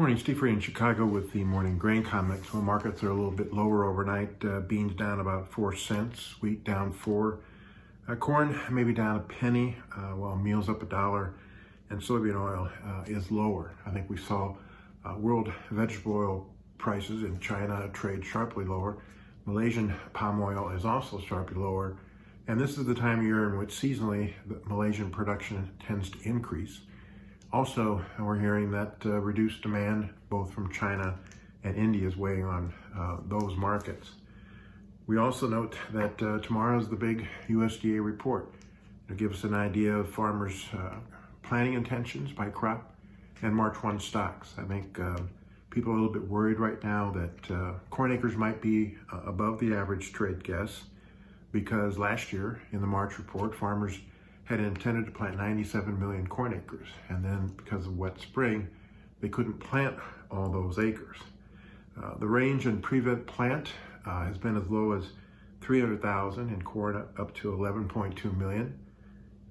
Morning, Steve Free in Chicago with the morning grain comments. Well, markets are a little bit lower overnight. Beans down about 4 cents, wheat down 4. Corn maybe down a penny, while meal's up $1, and soybean oil is lower. I think we saw world vegetable oil prices in China trade sharply lower. Malaysian palm oil is also sharply lower, and this is the time of year in which seasonally the Malaysian production tends to increase. Also, we're hearing that reduced demand both from China and India is weighing on those markets. We also note that tomorrow is the big USDA report. It'll give us an idea of farmers' planting intentions by crop and March 1 stocks. I think people are a little bit worried right now that corn acres might be above the average trade guess, because last year in the March report, farmers had intended to plant 97 million corn acres, and then because of wet spring, they couldn't plant all those acres. The range in prevent plant has been as low as 300,000 in corn up to 11.2 million,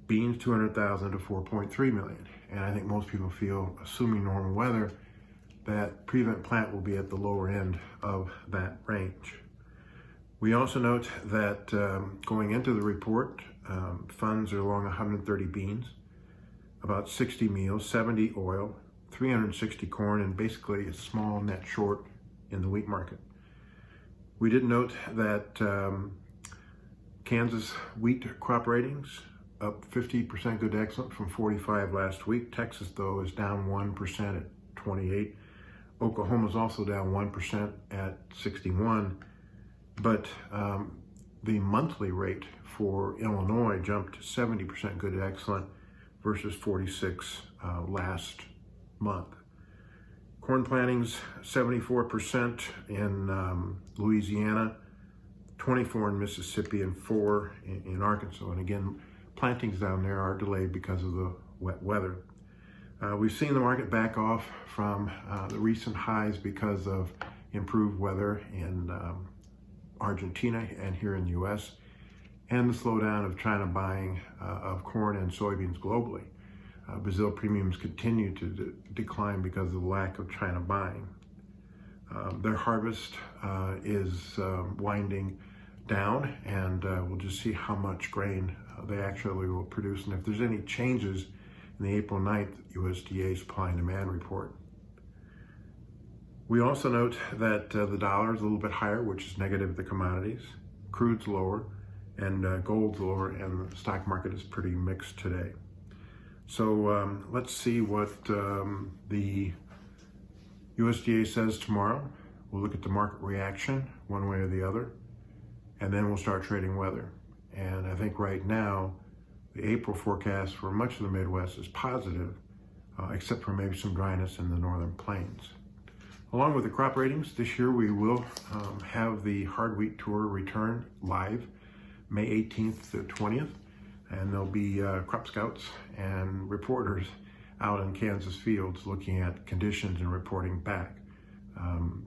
beans 200,000 to 4.3 million. And I think most people feel, assuming normal weather, that prevent plant will be at the lower end of that range. We also note that going into the report, funds are along 130 beans, about 60 meal, 70 oil, 360 corn, and basically a small net short in the wheat market. We did note that Kansas wheat crop ratings up 50% good to excellent from 45 last week. Texas, though, is down 1% at 28. Oklahoma is also down 1% at 61. But the monthly rate for Illinois jumped to 70% good to excellent versus 46 last month. Corn plantings 74% in Louisiana, 24 in Mississippi, and 4 in Arkansas. And again, plantings down there are delayed because of the wet weather. We've seen the market back off from the recent highs because of improved weather in Argentina and here in the U.S., and the slowdown of China buying of corn and soybeans globally. Brazil premiums continue to decline because of the lack of China buying. Their harvest is winding down, and we'll just see how much grain they actually will produce, and if there's any changes in the April 9th USDA supply and demand report. We also note that the dollar is a little bit higher, which is negative to commodities. Crude's lower, and gold's lower, and the stock market is pretty mixed today. So let's see what the USDA says tomorrow. We'll look at the market reaction one way or the other, and then we'll start trading weather. And I think right now, the April forecast for much of the Midwest is positive, except for maybe some dryness in the northern plains. Along with the crop ratings, this year we will have the hard wheat tour return live May 18th to 20th, and there'll be crop scouts and reporters out in Kansas fields looking at conditions and reporting back.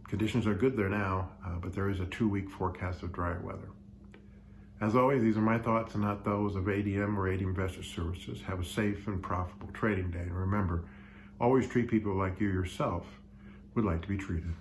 Conditions are good there now, but there is a 2-week forecast of dry weather. As always, these are my thoughts and not those of ADM or ADM Investor Services. Have a safe and profitable trading day, and remember, always treat people like you yourself would like to be treated.